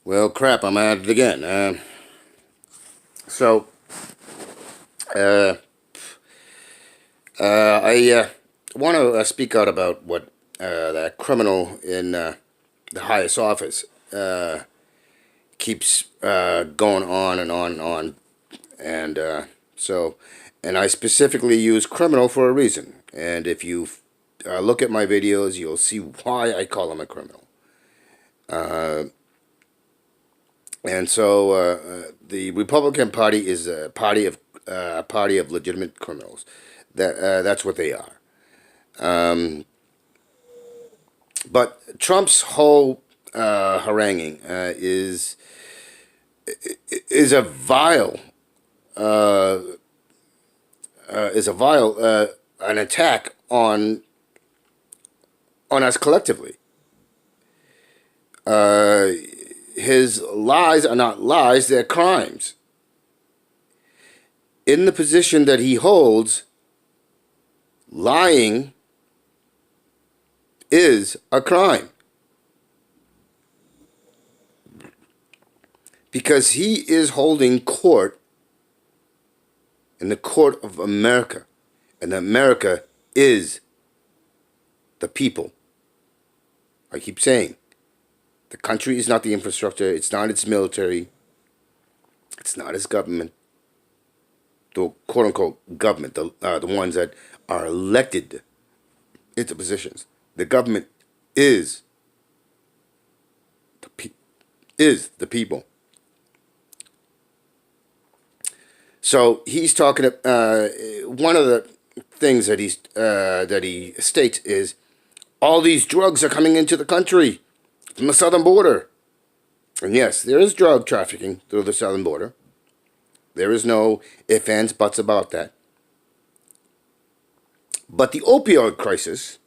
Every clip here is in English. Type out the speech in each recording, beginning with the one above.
Well, crap, I'm at it again. So, uh, I want to speak out about what that criminal in the highest office keeps going on and on and on. And so, and I specifically use criminal for a reason. And if you look at my videos, you'll see why I call him a criminal. And so the Republican Party is a party of legitimate criminals. That's what they are. But Trump's whole haranguing is a vile an attack on us collectively. His lies are not lies; they're crimes. In the position that he holds, lying is a crime because he is holding court in the court of America, and America is the people. I keep saying, the country is not the infrastructure, it's not its military, it's not its government, the quote-unquote government, the ones that are elected into positions. The government is the people. So he's talking. One of the things that he states is all these drugs are coming into the country from the southern border. And yes, there is drug trafficking through the southern border. There is no ifs, ands, buts about that. But the opioid crisis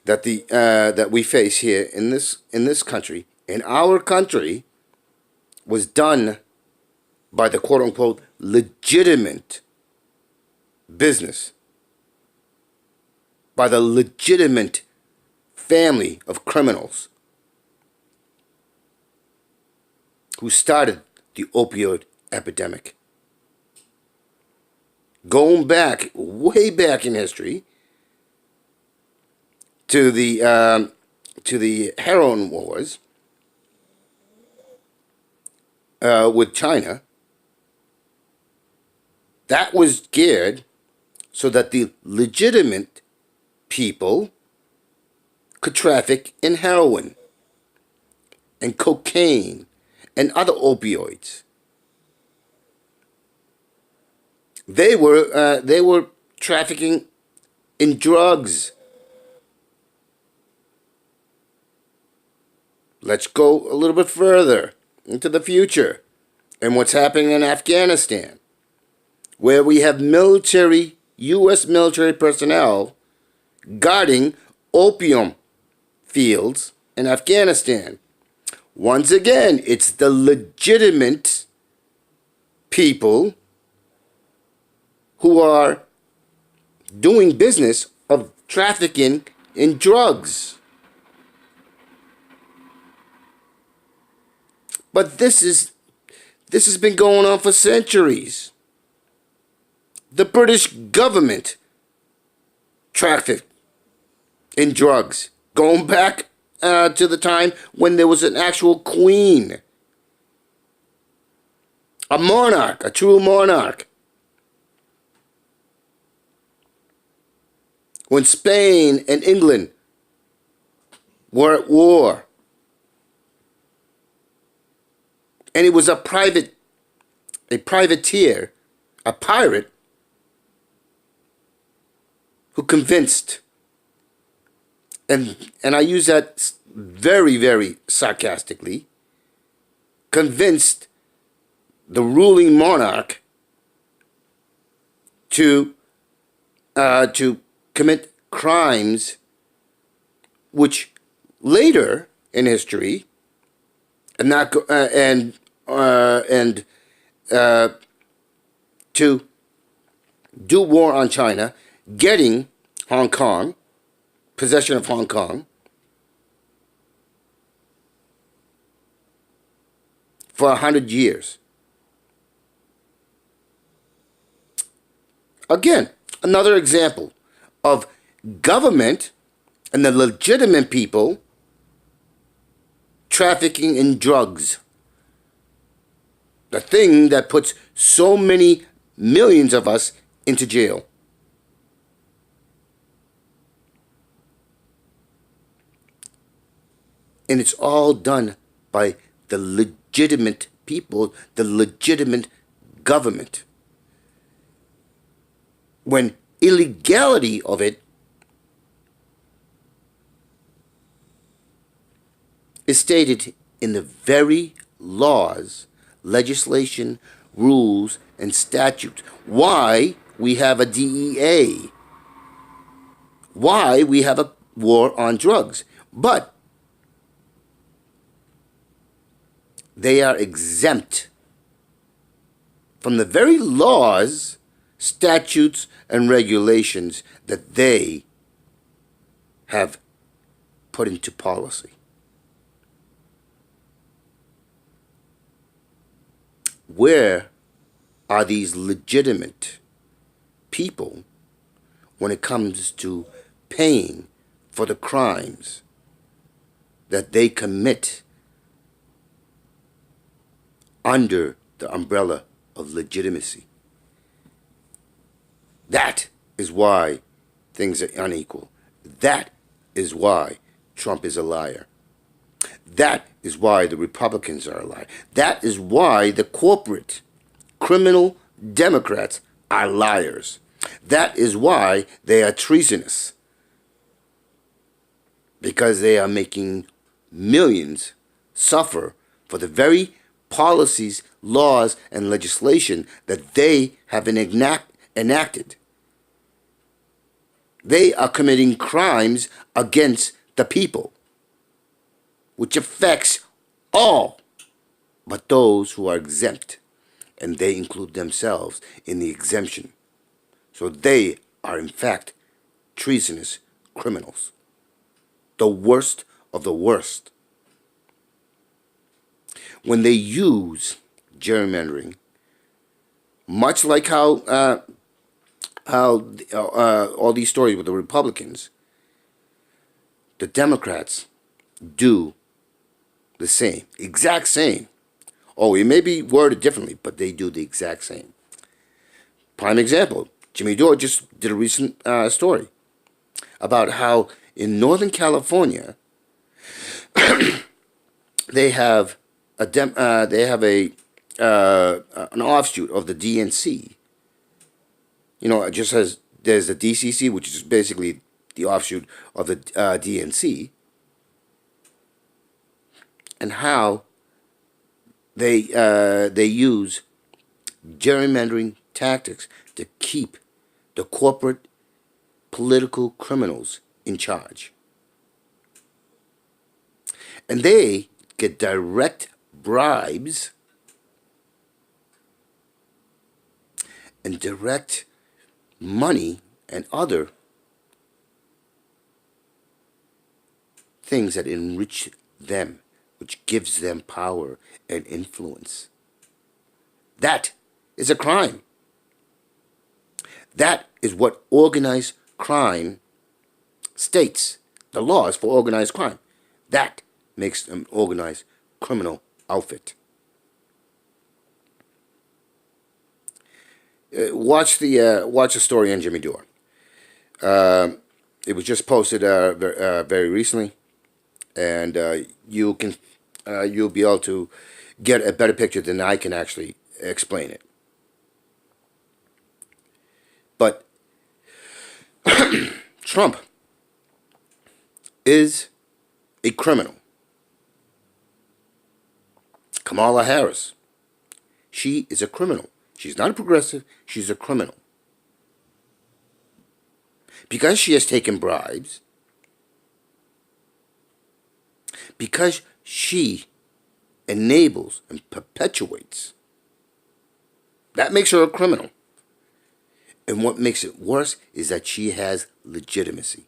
that we face here in this country, in our country, was done by the quote unquote legitimate business, by the legitimate family of criminals who started the opioid epidemic. Going back, way back in history, to the heroin wars with China. That was geared so that the legitimate people could traffic in heroin and cocaine and other opioids. They were trafficking in drugs. Let's go a little bit further into the future and what's happening in Afghanistan, where we have U.S. military personnel guarding opium fields in Afghanistan. Once again, it's the legitimate people who are doing business of trafficking in drugs. But this has been going on for centuries. The British government trafficked in drugs, going back to the time when there was an actual queen, a monarch, a true monarch. When Spain and England were at war, and it was a privateer, a pirate, who convinced, and I use that very, very sarcastically, convinced the ruling monarch to commit crimes which later in history and not to do war on China, getting Hong Kong, possession of Hong Kong, for 100 years. Again, another example of government and the legitimate people trafficking in drugs. The thing that puts so many millions of us into jail. And it's all done by the legitimate people, the legitimate government. When illegality of it is stated in the very laws, legislation, rules, and statutes. Why we have a DEA. Why we have a war on drugs. But they are exempt from the very laws, statutes, and regulations that they have put into policy. Where are these legitimate people when it comes to paying for the crimes that they commit under the umbrella of legitimacy? That is why things are unequal. That is why Trump is a liar. That is why the Republicans are a liar. That is why the corporate criminal Democrats are liars. That is why they are treasonous. Because they are making millions suffer for the very policies, laws, and legislation that they have enacted. They are committing crimes against the people, which affects all but those who are exempt, and they include themselves in the exemption. So they are in fact treasonous criminals, the worst of the worst. When they use gerrymandering, much like how all these stories with the Republicans, the Democrats do the same, exact same. Oh, it may be worded differently, but they do the exact same. Prime example, Jimmy Dore just did a recent story about how in Northern California they have an offshoot of the DNC. You know, it just says there's the DCC, which is basically the offshoot of the DNC, and how they use gerrymandering tactics to keep the corporate political criminals in charge. And they get direct bribes and direct money and other things that enrich them, which gives them power and influence. That is a crime. That is what organized crime states. The laws for organized crime. That makes them organized criminal outfit. Watch the story on Jimmy Dore. It was just posted very recently, and you'll be able to get a better picture than I can actually explain it. But Trump is a criminal. Kamala Harris, she is a criminal. She's not a progressive, she's a criminal. Because she has taken bribes, because she enables and perpetuates, that makes her a criminal. And what makes it worse is that she has legitimacy.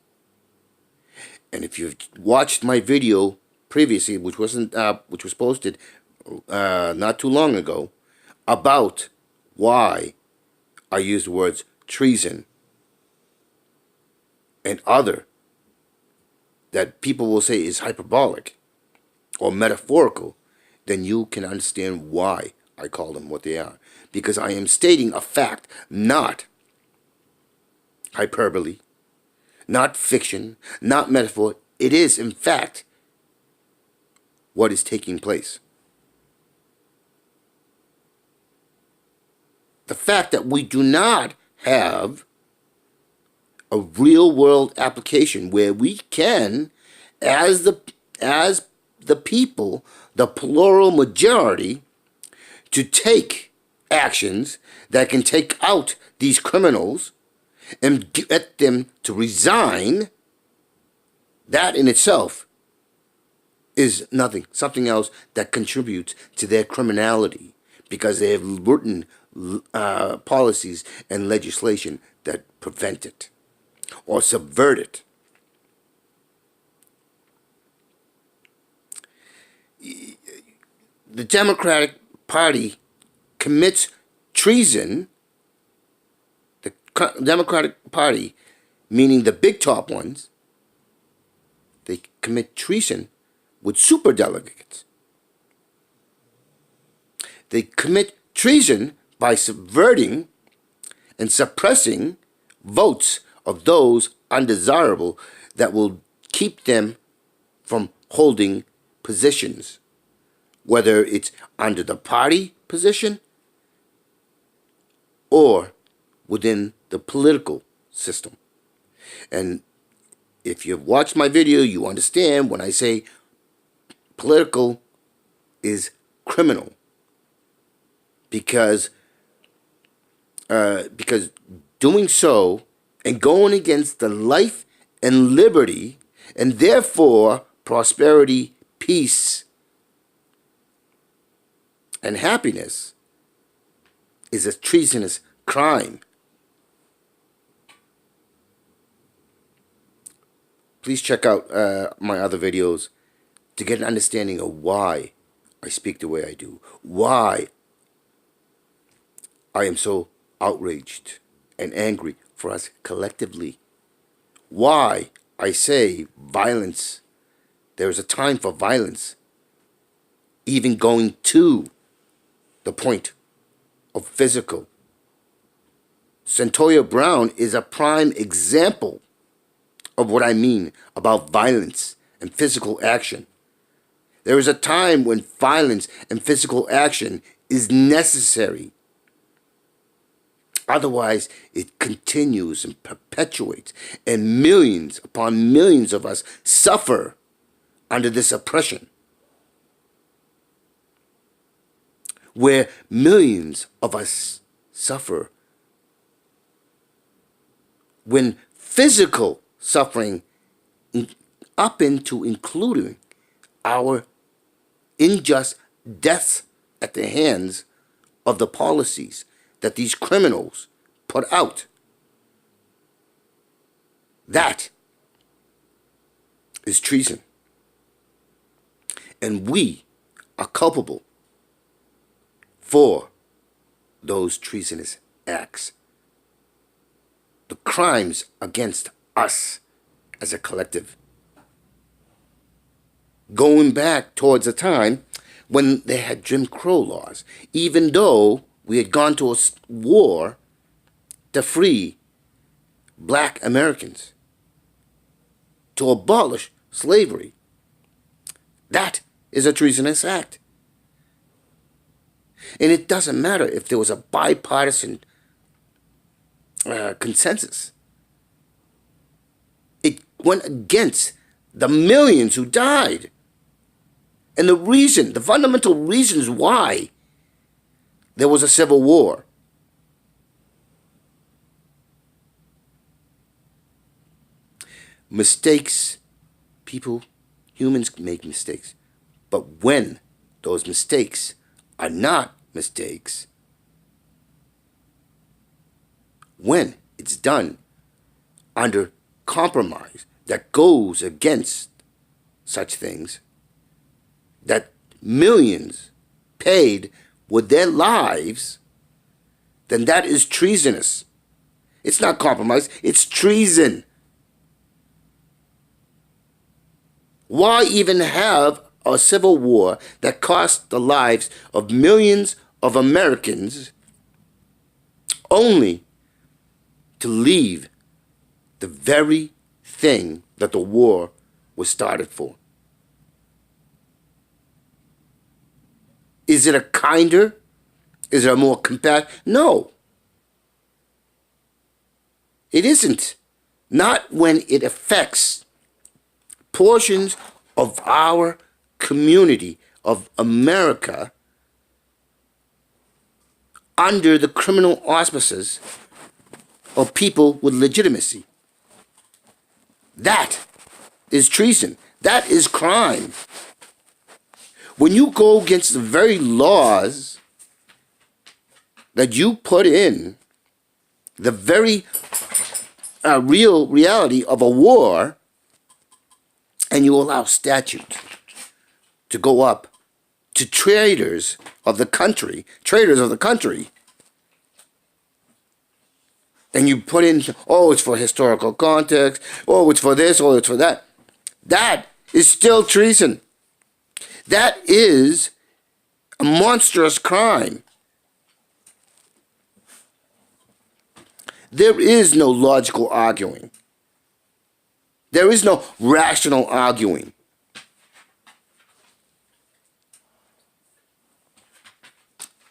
And if you've watched my video previously, which was posted not too long ago about why I use the words treason and other that people will say is hyperbolic or metaphorical, then you can understand why I call them what they are. Because I am stating a fact, not hyperbole, not fiction, not metaphor. It is, in fact, what is taking place. The fact that we do not have a real world application where we can, as the people, the plural majority, to take actions that can take out these criminals and get them to resign, that in itself is something else that contributes to their criminality, because they have written policies and legislation that prevent it or subvert it. The Democratic Party commits treason. The Democratic Party, meaning the big top ones, they commit treason with superdelegates. They commit treason by subverting and suppressing votes of those undesirable that will keep them from holding positions, whether it's under the party position or within the political system. And if you've watched my video, you understand when I say political is criminal, because doing so and going against the life and liberty and therefore prosperity, peace, and happiness is a treasonous crime. Please check out my other videos to get an understanding of why I speak the way I do, why I am so outraged and angry for us collectively, why I say violence. There is a time for violence, even going to the point of physical. Centoya Brown is a prime example of what I mean about violence and physical action. There is a time when violence and physical action is necessary. Otherwise, it continues and perpetuates, and millions upon millions of us suffer under this oppression, where millions of us suffer when physical suffering up into including our unjust deaths at the hands of the policies that these criminals put out. That is treason. And we are culpable for those treasonous acts. The crimes against us as a collective. Going back towards a time when they had Jim Crow laws, even though we had gone to a war to free black Americans, to abolish slavery. That is a treasonous act. And it doesn't matter if there was a bipartisan consensus. It went against the millions who died. And the fundamental reasons why there was a civil war. Mistakes, humans make mistakes. But when those mistakes are not mistakes, when it's done under compromise that goes against such things, that millions paid with their lives, then that is treasonous. It's not compromise, it's treason. Why even have a civil war that cost the lives of millions of Americans only to leave the very thing that the war was started for? Is it a kinder? Is it a more compassionate? No. It isn't. Not when it affects portions of our community of America under the criminal auspices of people with legitimacy. That is treason. That is crime. When you go against the very laws that you put in, the very real reality of a war, and you allow statute to go up to traitors of the country, and you put in, oh, it's for historical context, oh, it's for this, oh, it's for that. That is still treason. That is a monstrous crime. There is no logical arguing. There is no rational arguing.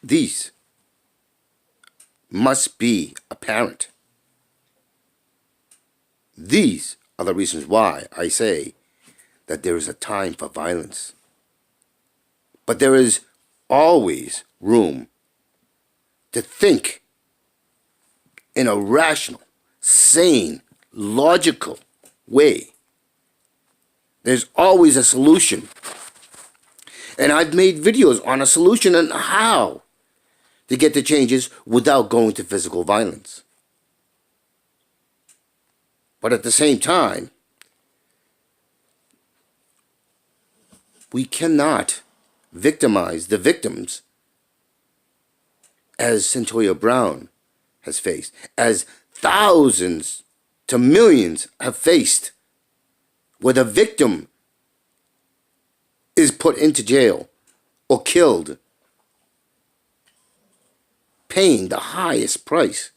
These must be apparent. These are the reasons why I say that there is a time for violence. But there is always room to think in a rational, sane, logical way. There's always a solution. And I've made videos on a solution and how to get the changes without going to physical violence. But at the same time, we cannot victimize the victims as Centoya Brown has faced, as thousands to millions have faced, where the victim is put into jail or killed, paying the highest price.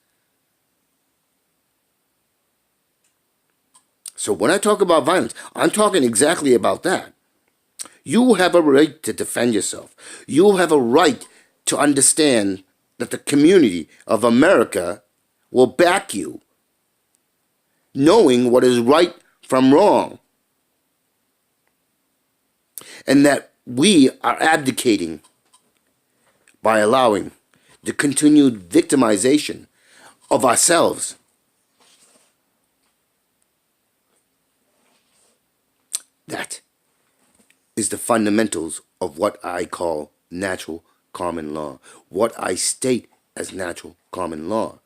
So when I talk about violence, I'm talking exactly about that. You have a right to defend yourself. You have a right to understand that the community of America will back you, knowing what is right from wrong, and that we are abdicating by allowing the continued victimization of ourselves. That is the fundamentals of what I call natural common law, what I state as natural common law.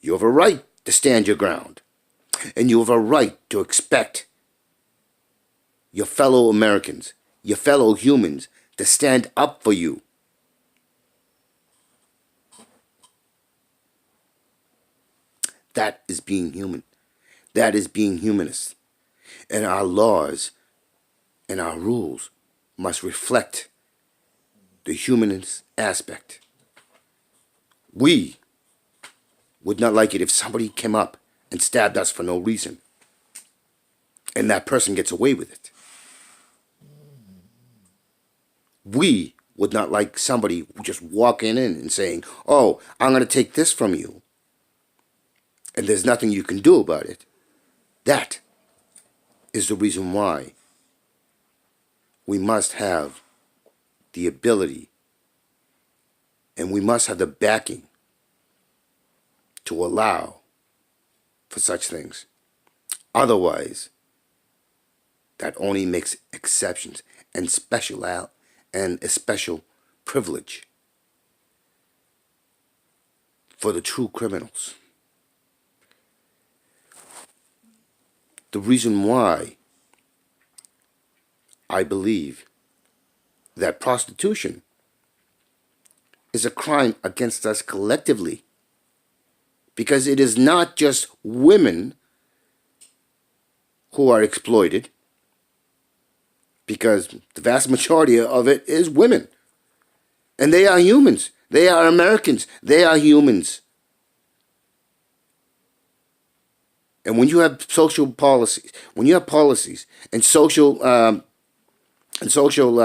You have a right to stand your ground, and you have a right to expect your fellow Americans, your fellow humans, to stand up for you. That is being human. That is being humanist. And our laws and our rules must reflect the humanist aspect. We would not like it if somebody came up and stabbed us for no reason, and that person gets away with it. We would not like somebody just walking in and saying, oh, I'm going to take this from you, and there's nothing you can do about it. That is the reason why we must have the ability and we must have the backing to allow for such things. Otherwise, that only makes exceptions and a special privilege for the true criminals. The reason why I believe that prostitution is a crime against us collectively. Because it is not just women who are exploited, because the vast majority of it is women. And they are humans. They are Americans. They are humans. And when you have social policies, when you have policies and social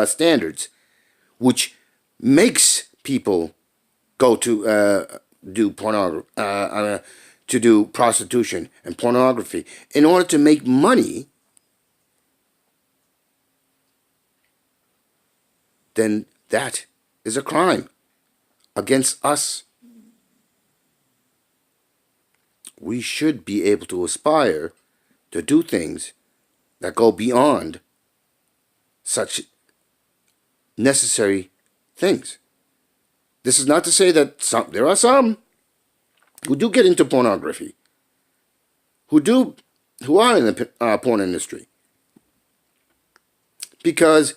standards, which makes people go to do pornography, to do prostitution and pornography in order to make money, then that is a crime against us. We should be able to aspire to do things that go beyond such necessary things. This is not to say that there are some who do get into pornography, who are in the porn industry, because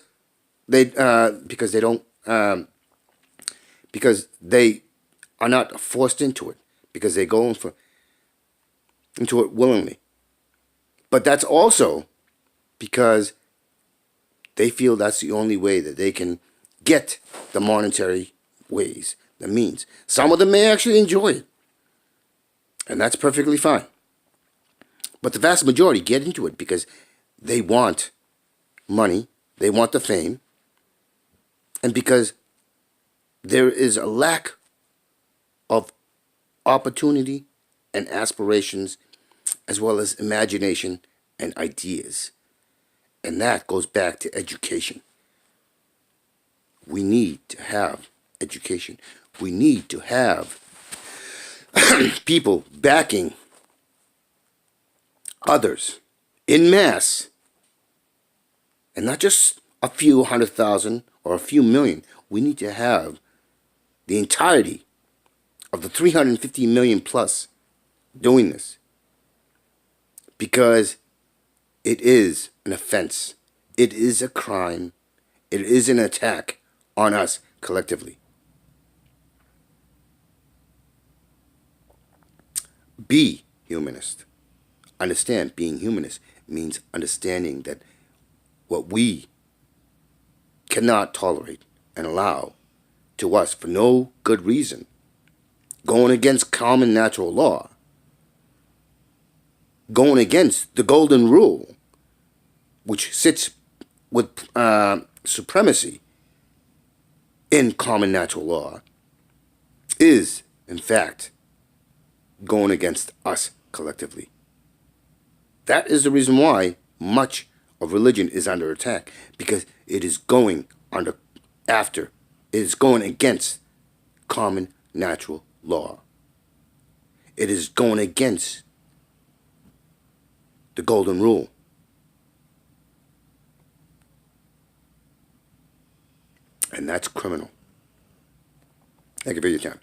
they don't because they are not forced into it, because they go into it willingly. But that's also because they feel that's the only way that they can get the monetary ways, the means. Some of them may actually enjoy it, and that's perfectly fine. But the vast majority get into it because they want money, they want the fame, and because there is a lack of opportunity and aspirations, as well as imagination and ideas. And that goes back to education. We need to have education. We need to have people backing others in mass, and not just a few 100,000 or a few million. We need to have the entirety of the 350 million plus doing this, because it is an offense. It is a crime. It is an attack on us collectively. Be humanist. Understand, being humanist means understanding that what we cannot tolerate and allow to us for no good reason, going against common natural law, going against the golden rule, which sits with supremacy in common natural law, is, in fact, going against us collectively. That is the reason why much of religion is under attack, because it is going against common natural law. It is going against the golden rule. And that's criminal. Thank you for your time.